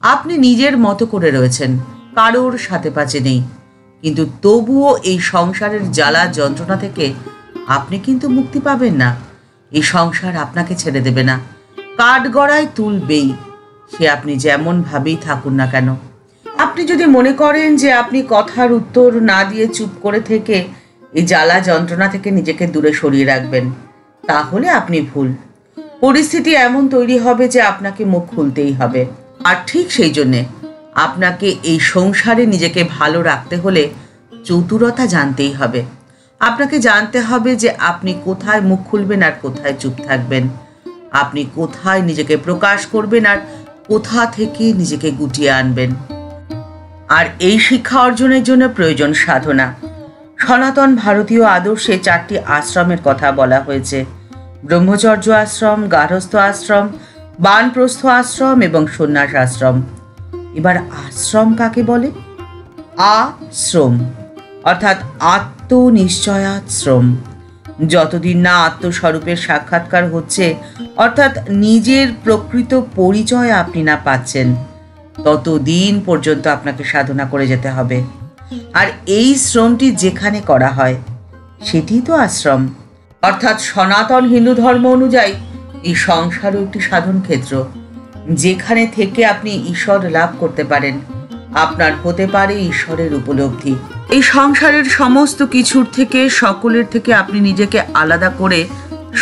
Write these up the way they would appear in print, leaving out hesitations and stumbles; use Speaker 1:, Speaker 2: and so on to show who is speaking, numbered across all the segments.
Speaker 1: আপনি নিজের মতো করে রয়েছেন, কারোর সাথে পাচে নেই, কিন্তু তবুও এই সংসারের জ্বালা যন্ত্রণা থেকে আপনি কিন্তু মুক্তি পাবেন না। এই সংসার আপনাকে ছেড়ে দেবে না, কাঠগড়ায় তুলবেই, সে আপনি যেমন ভাবেই থাকুন না কেন। আপনি যদি মনে করেন যে আপনি কথার উত্তর না দিয়ে চুপ করে থেকে এই জ্বালা যন্ত্রণা থেকে নিজেকে দূরে সরিয়ে রাখবেন, তাহলে আপনি ভুল। পরিস্থিতি এমন তৈরি হবে যে আপনাকে মুখ খুলতেই হবে। আর ঠিক সেই জন্যে আপনাকে এই সংসারে নিজেকে ভালো রাখতে হলে চতুরতা জানতেই হবে। আপনাকে জানতে হবে যে আপনি কোথায় মুখ খুলবেন আর কোথায় চুপ থাকবেন, আপনি কোথায় নিজেকে প্রকাশ করবেন আর কোথা থেকে নিজেকে গুটিয়ে আনবেন। আর এই শিক্ষা অর্জনের জন্য প্রয়োজন সাধনা। সনাতন ভারতীয় আদর্শে 4টি আশ্রমের কথা বলা হয়েছে: ব্রহ্মচর্য আশ্রম, গার্হস্থ্য আশ্রম, বানপ্রস্থ আশ্রম এবং সন্ন্যাস আশ্রম। এবার আশ্রম কাকে বলে? আশ্রম অর্থাৎ আত্মনিশ্চয়াশ্রম। যতদিন না আত্মস্বরূপের সাক্ষাৎকার হচ্ছে, অর্থাৎ নিজের প্রকৃত পরিচয় আপনি না পাচ্ছেন, ততদিন পর্যন্ত আপনাকে সাধনা করে যেতে হবে। আর এই শ্রমটি যেখানে করা হয় সেটি তো আশ্রম। অর্থাৎ সনাতন হিন্দু ধর্ম অনুযায়ী এই সংসারও একটি সাধন ক্ষেত্র, যেখানে থেকে আপনি ঈশ্বর লাভ করতে পারেন। আপনার হতে পারে ঈশ্বরের উপলব্ধি। এই সংসারের সমস্ত কিছুর থেকে, সকলের থেকে আপনি নিজেকে আলাদা করে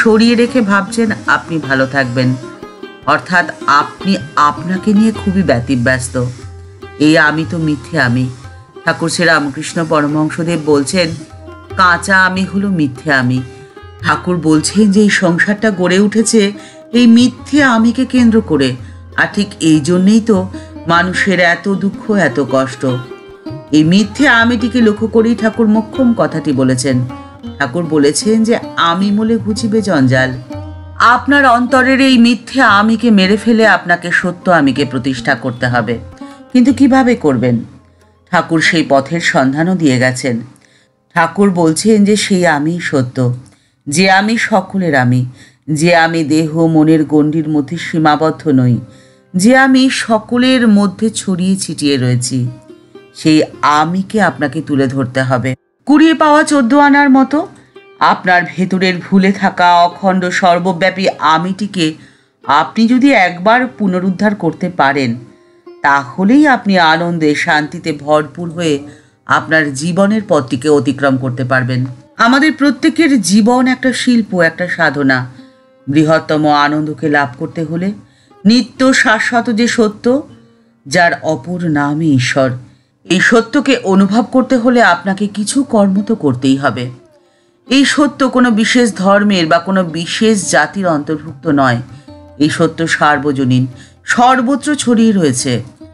Speaker 1: সরিয়ে রেখে ভাবছেন আপনি ভালো থাকবেন, অর্থাৎ আপনি আপনাকে নিয়ে খুবই ব্যতিব্যস্ত। এই আমি তো মিথ্যে আমি। ঠাকুর শ্রী রামকৃষ্ণ পরমহংসদেব বলছেন, কাঁচা আমি হলো মিথ্যে আমি। ঠাকুর বলছেন যে এই সংসারটা গড়ে উঠেছে এই মিথ্যে আমিকে কেন্দ্র করে, আর ঠিক এই জন্যেই তো মানুষের এত দুঃখ, এত কষ্ট। এই মিথ্যে আমিটিকে লক্ষ্য করেই ঠাকুর মোক্ষম কথাটি বলেছেন। ঠাকুর বলেছেন যে আমি মূলে ঘুচিবে জঞ্জাল। আপনার অন্তরের এই মিথ্যে আমিকে মেরে ফেলে আপনাকে সত্য আমিকে প্রতিষ্ঠা করতে হবে। কিন্তু কিভাবে করবেন? ঠাকুর সেই পথের সন্ধানও দিয়ে গেছেন। ঠাকুর বলছেন যে সেই আমি সত্য, যে আমি সকলের আমি, যে আমি দেহ মনের গণ্ডির মধ্যে সীমাবদ্ধ নই, যে আমি সকলের মধ্যে ছড়িয়ে ছিটিয়ে রয়েছি। সেই আমিকে আপনাকে তুলে ধরতে হবে। কুড়িয়ে পাওয়া 14 আনার মতো আপনার ভেতরের ভুলে থাকা অখণ্ড সর্বব্যাপী আমিটিকে আপনি যদি একবার পুনরুদ্ধার করতে পারেন, তাহলেই আপনি আনন্দে শান্তিতে ভরপুর হয়ে আপনার জীবনের পথটিকে অতিক্রম করতে পারবেন। আমাদের প্রত্যেকের জীবন একটা শিল্প, একটা সাধনা। বৃহত্তম আনন্দকে লাভ করতে হলে নিত্য শাশ্বত যে সত্য, যার অপর নামই ঈশ্বর, এই সত্যকে অনুভব করতে হলে আপনাকে কিছু কর্ম তো করতেই হবে। এই সত্য কোনো বিশেষ ধর্মের বা কোনো বিশেষ জাতির অন্তর্ভুক্ত নয়। এই সত্য সার্বজনীন, সর্বত্র ছড়িয়ে রয়েছে।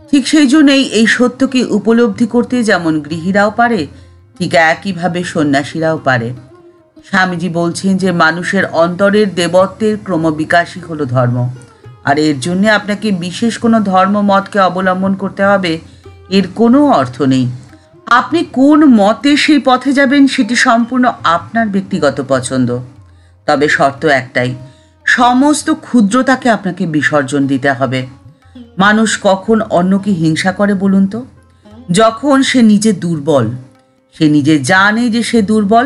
Speaker 1: ঠিক সেই জন্যই এই সত্যকে উপলব্ধি করতে যেমন গৃহীরাও পারে, ঠিক একইভাবে সন্ন্যাসীরাও পারে। স্বামীজি বলছেন যে মানুষের অন্তরের দেবত্বের ক্রমবিকাশই হলো ধর্ম। আর এর জন্যে আপনাকে বিশেষ কোনো ধর্ম মতকে অবলম্বন করতে হবে, এর কোনো অর্থ নেই। আপনি কোন মতে সেই পথে যাবেন সেটি সম্পূর্ণ আপনার ব্যক্তিগত পছন্দ। তবে শর্ত একটাই, সমস্ত ক্ষুদ্রতাকে আপনাকে বিসর্জন দিতে হবে। মানুষ কখন অন্যকে হিংসা করে বলুন তো? যখন সে নিজে দুর্বল, সে নিজে জানে যে সে দুর্বল,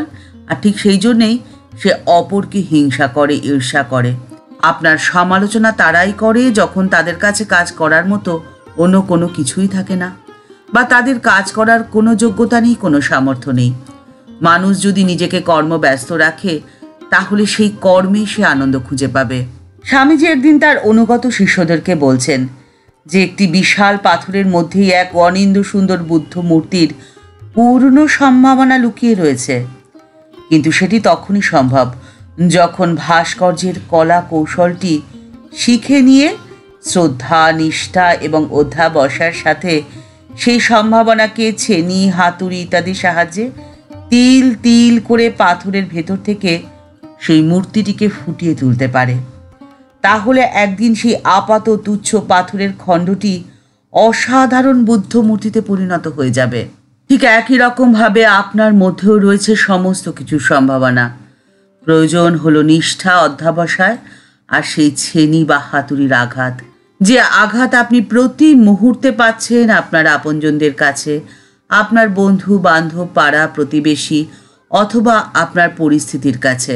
Speaker 1: আর ঠিক সেই জন্যেই সে অপরকে হিংসা করে, ঈর্ষা করে। আপনার সমালোচনা তারাই করে যখন তাদের কাছে কাজ করার মতো অন্য কোনো কিছুই থাকে না, বা তাদের কাজ করার কোনো যোগ্যতা নেই, কোনো সামর্থ্য নেই। মানুষ যদি নিজেকে কর্মব্যস্ত রাখে, তাহলে সেই কর্মে সে আনন্দ খুঁজে পাবে। স্বামীজি একদিন তার অনুগত শিষ্যদেরকে বলছেন যে একটি বিশাল পাথরের মধ্যেই এক অনিন্দ্য সুন্দর বুদ্ধ মূর্তির পূর্ণ সম্ভাবনা লুকিয়ে রয়েছে, কিন্তু সেটি তখনই সম্ভব যখন ভাস্কর্যের কলা কৌশলটি শিখে নিয়ে শ্রদ্ধা, নিষ্ঠা এবং অধ্যাবসায়ের সাথে সেই সম্ভাবনাকে ছেনি, হাতুড়ি ইত্যাদির সাহায্যে তিল তিল করে পাথরের ভেতর থেকে সেই মূর্তিটিকে ফুটিয়ে তুলতে পারে। তাহলে একদিন সেই আপাত তুচ্ছ পাথরের খণ্ডটি অসাধারণ বুদ্ধ মূর্তিতে পরিণত হয়ে যাবে। ঠিক একই রকমভাবে আপনার মধ্যেও রয়েছে সমস্ত কিছুর সম্ভাবনা। প্রয়োজন হলো নিষ্ঠা, অধ্যাবসায় আর সেই ছেনি বা হাতুড়ির আঘাত। যে আঘাত আপনি প্রতি মুহূর্তে পাচ্ছেন আপনার আপনজনদের কাছে, আপনার বন্ধু বান্ধব, পাড়া প্রতিবেশী অথবা আপনার পরিস্থিতির কাছে।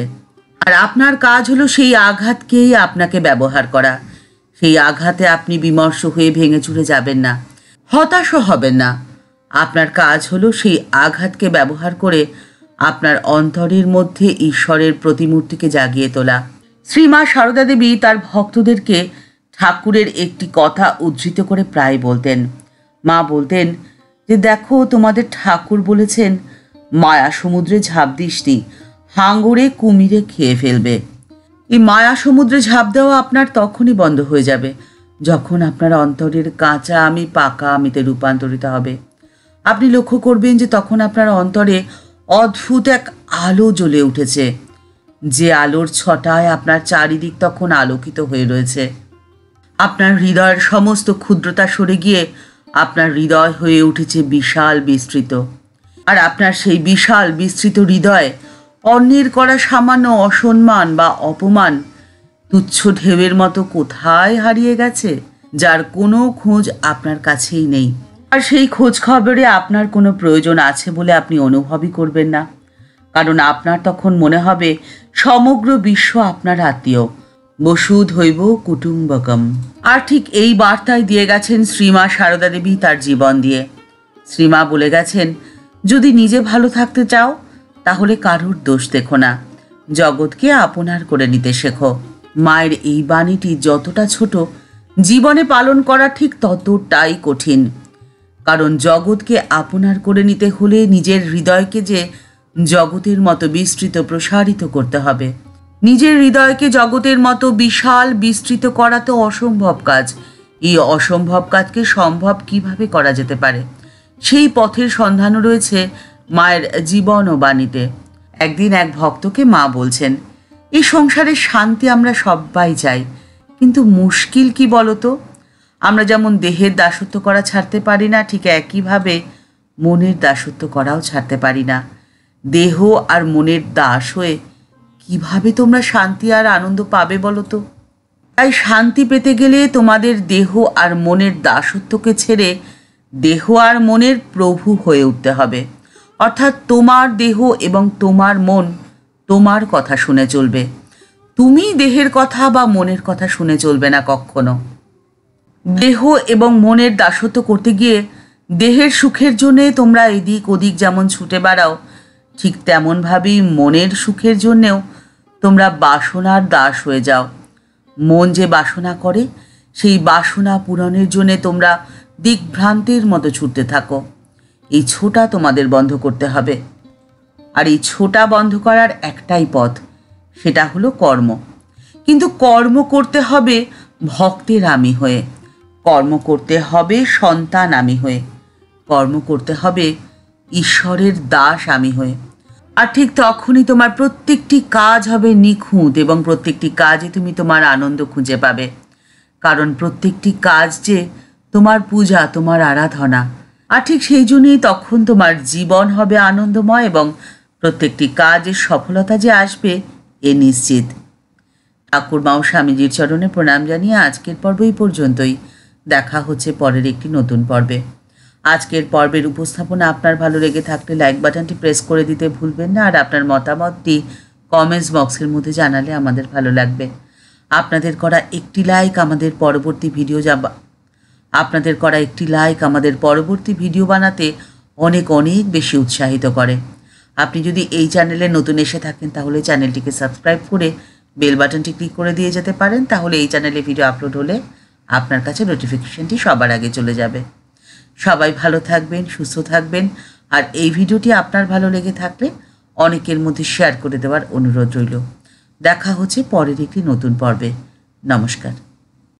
Speaker 1: আর আপনার কাজ হলো সেই আঘাতকেই আপনাকে ব্যবহার করা। সেই আঘাতে আপনি বিমর্ষ হয়ে ভেঙে চুরে যাবেন না, হতাশও হবেন না। আপনার কাজ হলো সেই আঘাতকে ব্যবহার করে আপনার অন্তরের মধ্যে ঈশ্বরের প্রতিমূর্তিকে জাগিয়ে তোলা। শ্রীমা সারদা দেবী তার ভক্তদেরকে ঠাকুরের একটি কথা উদ্ধৃত করে প্রায় বলতেন। মা বলতেন যে, দেখো, তোমাদের ঠাকুর বলেছেন মায়া সমুদ্রে ঝাঁপ দিসনি, হাঙরে কুমিরে খেয়ে ফেলবে। এই মায়া সমুদ্রে ঝাঁপ দেওয়া আপনার তখনই বন্ধ হয়ে যাবে যখন আপনার অন্তরের কাঁচা আমি পাকা আমিতে রূপান্তরিত হবে। আপনি লক্ষ্য করবেন যে তখন আপনার অন্তরে অদ্ভুত এক আলো জ্বলে উঠেছে, যে আলোর ছটায় আপনার চারিদিক তখন আলোকিত হয়ে রয়েছে। আপনার হৃদয়ের সমস্ত ক্ষুদ্রতা সরে গিয়ে আপনার হৃদয় হয়ে উঠেছে বিশাল বিস্তৃত। আর আপনার সেই বিশাল বিস্তৃত হৃদয় অন্যের করা সামান্য অসম্মান বা অপমান তুচ্ছ ঢেউয়ের মতো কোথায় হারিয়ে গেছে, যার কোনো খোঁজ আপনার কাছেই নেই। আর সেই খোঁজ খবরে আপনার কোনো প্রয়োজন আছে বলে আপনি অনুভবই করবেন না, কারণ আপনার তখন মনে হবে সমগ্র বিশ্ব আপনার আত্মীয়। বসুধৈব কুটুম্বকম। আর ঠিক এই বার্তায় দিয়ে গেছেন শ্রীমা সারদা দেবী তার জীবন দিয়ে। শ্রীমা বলে গেছেন, যদি নিজে ভালো থাকতে চাও তাহলে কারোর দোষ দেখো না, জগৎকে আপনার করে নিতে শেখো। মায়ের এই বাণীটি যতটা ছোট, জীবনে পালন করা ঠিক ততটাই কঠিন। কারণ জগৎকে আপনার করে নিতে হলে নিজের হৃদয়কে যে জগতের মতো বিস্তৃত প্রসারিত করতে হবে। নিজের হৃদয়কে জগতের মতো বিশাল বিস্তৃত করা তো অসম্ভব কাজ। এই অসম্ভব কাজকে সম্ভব কিভাবে করা যেতে পারে, সেই পথের সন্ধানও রয়েছে মায়ের জীবন ও বাণীতে। একদিন এক ভক্তকে মা বলছেন, এই সংসারের শান্তি আমরা সবাই চাই, কিন্তু মুশকিল কি বলতো? আমরা যেমন দেহের দাসত্ব করা ছাড়তে পারি না, ঠিক একইভাবে মনের দাসত্ব করাও ছাড়তে পারি না। দেহ আর মনের দাস হয়ে কিভাবে তোমরা শান্তি আর আনন্দ পাবে বলো তো? তাই শান্তি পেতে গেলে তোমাদের দেহ আর মনের দাসত্বকে ছেড়ে দেহ আর মনের প্রভু হয়ে উঠতে হবে। অর্থাৎ তোমার দেহ এবং তোমার মন তোমার কথা শুনে চলবে। তুমি দেহের কথা বা মনের কথা শুনে চলবে না কখনো। দেহ এবং মনের দাসত্ব করতে গিয়ে দেহের সুখের জন্যে তোমরা এদিক ওদিক যেমন ছুটে বেড়াও, ঠিক তেমনভাবেই মনের সুখের জন্যেও তোমরা বাসনার দাস হয়ে যাও। মন যে বাসনা করে, সেই বাসনা পূরণের জন্যে তোমরা দিকভ্রান্তের মতো ছুটতে থাকো। এই ছোটা তোমাদের বন্ধ করতে হবে। আর এই ছোটা বন্ধ করার একটাই পথ, সেটা হলো কর্ম। কিন্তু কর্ম করতে হবে ভক্তের আমি হয়ে, কর্ম করতে হবে সন্তান আমি হয়ে, কর্ম করতে হবে ঈশ্বরের দাস আমি হয়ে। আর ঠিক তখনই তোমার প্রত্যেকটি কাজ হবে নিখুঁত এবং প্রত্যেকটি কাজে তুমি তোমার আনন্দ খুঁজে পাবে। কারণ প্রত্যেকটি কাজ যে তোমার পূজা, তোমার আরাধনা। আর ঠিক সেই জন্যই তখন তোমার জীবন হবে আনন্দময় এবং প্রত্যেকটি কাজের সফলতা যে আসবে এ নিশ্চিত। ঠাকুরমা ও স্বামীজির চরণে প্রণাম জানিয়ে আজকের পর্ব এই পর্যন্তই। দেখা হচ্ছে পরের একটি নতুন পর্বে। আজকের পর্বের উপস্থাপনা আপনার ভালো লেগে থাকলে লাইক বাটনটি প্রেস করে দিতে ভুলবেন না। আর আপনার মতামতটি কমেন্টস বক্সের মধ্যে জানালে আমাদের ভালো লাগবে। আপনাদের করা একটি লাইক আমাদের পরবর্তী ভিডিও বানাতে অনেক অনেক বেশি উৎসাহিত করে। আপনি যদি এই চ্যানেলে নতুন এসে থাকেন তাহলে চ্যানেলটিকে সাবস্ক্রাইব করে বেল বাটনটি ক্লিক করে দিয়ে যেতে পারেন। তাহলে এই চ্যানেলে ভিডিও আপলোড হলে আপনার কাছে নোটিফিকেশনটি সবার আগে চলে যাবে। সবাই ভালো থাকবেন, সুস্থ থাকবেন। আর এই ভিডিওটি আপনার ভালো লেগে থাকলে অনেকের মধ্যে শেয়ার করে দেওয়ার অনুরোধ রইল। দেখা হচ্ছে পরের একটি নতুন পর্বে। নমস্কার।